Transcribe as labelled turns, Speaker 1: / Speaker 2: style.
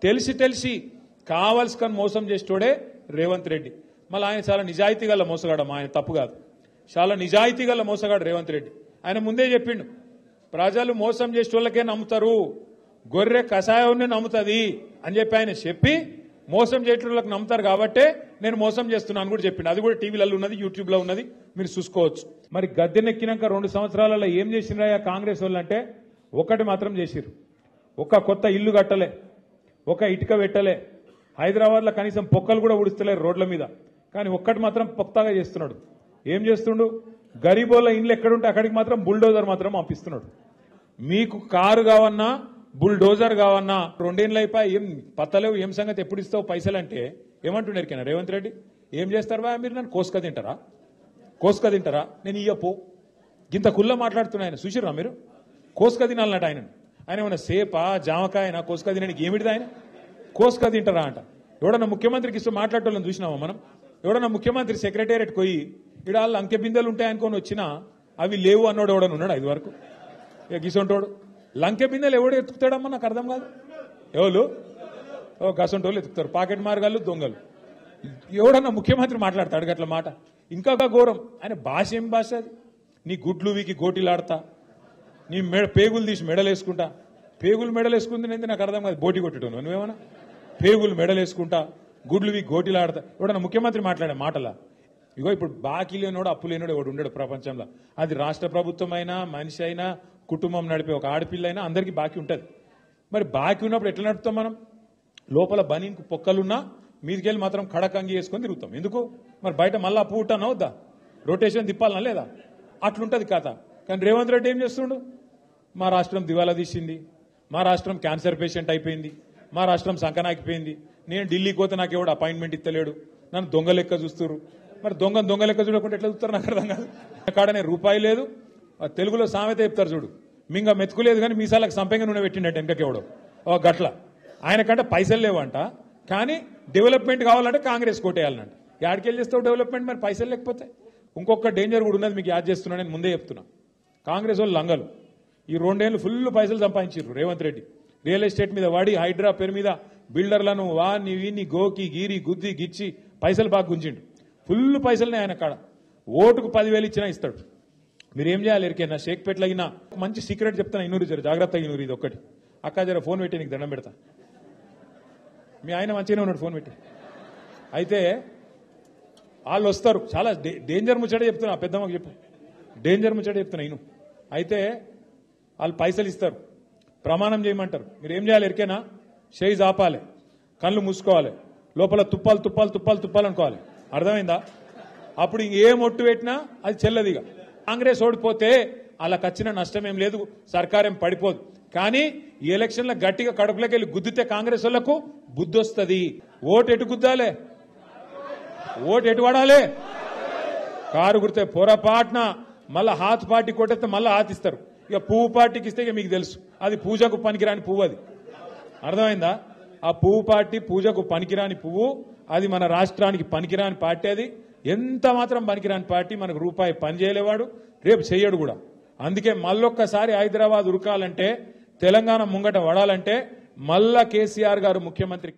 Speaker 1: తెలిసి కావాల్సుకొని మోసం చేసేటోడే రేవంత్ రెడ్డి. మళ్ళీ ఆయన చాలా నిజాయితీ గల మోసగాడు, ఆయన తప్పు కాదు, చాలా నిజాయితీ గల మోసగాడు రేవంత్ రెడ్డి. ఆయన ముందే చెప్పిండు, ప్రజలు మోసం చేసేటోళ్ళకే నమ్ముతారు, గొర్రె కషాయాన్ని నమ్ముతుంది అని చెప్పి ఆయన చెప్పి మోసం చేసేటోళ్ళకి నమ్ముతారు కాబట్టే నేను మోసం చేస్తున్నాను కూడా చెప్పిండు. అది కూడా టీవీలలో ఉన్నది, యూట్యూబ్లో ఉన్నది, మీరు చూసుకోవచ్చు. మరి గద్దెనెక్కినాక 2 సంవత్సరాలలో ఏం చేసినాయా కాంగ్రెస్ వాళ్ళు అంటే ఒకటి మాత్రం చేసిరు. ఒక కొత్త ఇల్లు కట్టలే, ఒక ఇటుక పెట్టలే, హైదరాబాద్లో కనీసం పొక్కలు కూడా ఉడుస్తలేరు రోడ్ల మీద. కానీ ఒక్కటి మాత్రం పొక్తాగా చేస్తున్నాడు. ఏం చేస్తుండు? గరీబోళ్ళ ఇండ్లు ఎక్కడుంటే అక్కడికి మాత్రం బుల్డోజర్ మాత్రం పంపిస్తున్నాడు. మీకు కారు కావన్నా బుల్డోజర్ కావన్నా 2 ఏళ్ళు అయిపోయి ఏం పత్తలేవు, ఏం సంగతి, ఎప్పుడు ఇస్తావు పైసలు అంటే ఏమంటున్నారు కినా రేవంత్ రెడ్డి? ఏం చేస్తారు బా మీరు? నన్ను కోసుక తింటారా? నేను ఇయ్యపో గింత కుల్ల మాట్లాడుతున్నా. ఆయన చూసిర్రా మీరు? కోసుక తినాలన్నట్టు ఆయన ఏమన్నా సేపా జామకాయన కోసుక తినడానికి ఏమిటిది? ఆయన కోసుక తింటారా అంట. ఎవడన్నా ముఖ్యమంత్రికి ఇస్తూ మాట్లాడటోళ్ళని చూసినావా మనం? ఎవడన్నా ముఖ్యమంత్రి సెక్రటేరియట్ పోయి ఇక్కడ వాళ్ళు అంకె బిందెలు ఉంటాయనుకొని వచ్చినా అవి లేవు అన్నోడు ఎవడన్నా ఉన్నాడు ఇది వరకు? ఇక గిసొంటోడు లంకె బిందెలు ఎవడు ఎత్తుకుతాడమ్మా? నాకు అర్థం కాదు. ఎవరు గసంటోళ్ళు ఎత్తుకుతారు, పాకెట్ మార్గాలు, దొంగలు. ఎవడన్నా ముఖ్యమంత్రి మాట్లాడతాడు అట్లా మాట? ఇంకా ఘోరం. ఆయన భాష ఏం భాష అది? నీ గుడ్లు వీకి గోటీలాడతా, నీ పేగులు తీసి మెడలేసుకుంటా. పేగులు మెడలేసుకుంది నేను నాకు అర్థం కాదు. బోటి కొట్టేటోను నువ్వేమన్నా? పేగులు మెడలేసుకుంటా, గుడ్లు వీకి గోటీలాడతా. ఎవడన్నా ముఖ్యమంత్రి మాట్లాడే మాటలా? ఇగో ఇప్పుడు బాకీ లేనోడు అప్పు లేనోడు ఎవడు ఉండడు ప్రపంచంలో. అది రాష్ట్ర ప్రభుత్వం అయినా, మనిషి అయినా, కుటుంబం నడిపే ఒక ఆడపిల్ల అయినా అందరికీ బాకీ ఉంటుంది. మరి బాకీ ఉన్నప్పుడు ఎట్లా నడుపుతాం మనం? లోపల బనీన్కు పొక్కలున్నా మీదికెళ్ళి మాత్రం కడకంగి వేసుకొని తిరుగుతాం. ఎందుకు? మరి బయట మళ్ళీ అప్పు ఉంటానా వద్దా? రొటేషన్ తిప్పాలనా లేదా? అట్లుంటుంది కథ. కానీ రేవంత్ రెడ్డి ఏం చేస్తుండు? మా రాష్ట్రం దివాలా తీసింది, మా రాష్ట్రం క్యాన్సర్ పేషెంట్ అయిపోయింది, మా రాష్ట్రం సంకనాకిపోయింది, నేను ఢిల్లీకి పోతే నాకు ఎవడు అపాయింట్మెంట్ ఇస్తలేడు, నన్ను దొంగ లెక్క చూస్తారు. మరి దొంగ లెక్క చూడకుండా ఎట్లా చూస్తారు నాకు అర్థం కాదు. కాడనే రూపాయి లేదు. తెలుగులో సామెత చెప్తారు చూడు, మింగ మెతుకులేదు కానీ మీసాలకు సంపెంగా నూనె పెట్టిండట వెనకకెవడో గట్ల. ఆయన కంటే పైసలు లేవంట, కానీ డెవలప్మెంట్ కావాలంటే కాంగ్రెస్ కోటేయాలనంట. యాడికెళ్ళి చేస్తావు డెవలప్మెంట్ మరి పైసలు లేకపోతే? ఇంకొక డేంజర్ కూడా ఉన్నది, మీకు యాడ్ చేస్తున్నా, నేను ముందే చెప్తున్నా. కాంగ్రెస్ వాళ్ళు లంగలు ఈ 2 ఏళ్ళు ఫుల్ పైసలు సంపాదించారు రేవంత్ రెడ్డి. రియల్ ఎస్టేట్ మీద వాడి, హైడ్రా పేరు మీద బిల్డర్లను వాన్ని వీన్ని గోకి గీరి గుద్ది గిచ్చి పైసలు బాగా గుంజిండు. ఫుల్ పైసలునే ఆయన కాడ. ఓటుకు 10,000 ఇచ్చినా ఇస్తాడు. మీరు ఏం చేయాలి ఎరికైనా? షేక్పేటలో అయినా మంచి సీక్రెట్ చెప్తాను, ఇన్నూరు జర జాగ్రత్తగా ఇన్నూరు. ఇది ఒక్కటి అక్క జర ఫోన్ పెట్టి నీకు దండం పెడతా. మీ ఆయన మంచిగానే ఉన్నాడు ఫోన్ పెట్టి. అయితే వాళ్ళు వస్తారు, చాలా డేంజర్ ముచ్చట చెప్తున్నా, పెద్దమ్మకు చెప్పు, డేంజర్ ముచ్చట చెప్తున్నా ఇను. అయితే వాళ్ళు పైసలు ఇస్తారు, ప్రమాణం చేయమంటారు. మీరు ఏం చేయాలి ఎరికైనా? చేయి ఆపాలి, కళ్ళు మూసుకోవాలి, లోపల తుప్పాలు అనుకోవాలి. అర్థమైందా? అప్పుడు ఇంకేం ఒట్టు పెట్టినా అది చెల్లదిగా. కాంగ్రెస్ ఓడిపోతే అలా వచ్చిన నష్టం ఏం లేదు, సర్కారం పడిపోదు. కానీ ఈ ఎలక్షన్లో గట్టిగా కడుపులోకి వెళ్ళి గుద్దితే కాంగ్రెస్ వాళ్లకు బుద్ధి వస్తుంది. ఓటు ఎటు గుద్దాలే? ఓటు ఎటు పడాలి? కారు గుర్తే. పొరపాటున మళ్ళా హాత్ పార్టీ కొట్టేస్తే మళ్ళీ హాతిస్తారు. ఇక పువ్వు పార్టీకి ఇస్తే ఇక మీకు తెలుసు, అది పూజకు పనికిరాని పువ్వు. అది అర్థమైందా? ఆ పువ్వు పార్టీ పూజకు పనికిరాని పువ్వు, అది మన రాష్ట్రానికి పనికిరాని పార్టీ. అది ఎంత మాత్రం పనికిరాని పార్టీ. మనకు రూపాయి పని చేయలేవాడు, రేపు చెయ్యడు కూడా. అందుకే మళ్ళొక్కసారి హైదరాబాద్ ఉరకాలంటే, తెలంగాణ ముంగట పడాలంటే మళ్ళా కేసీఆర్ గారు ముఖ్యమంత్రి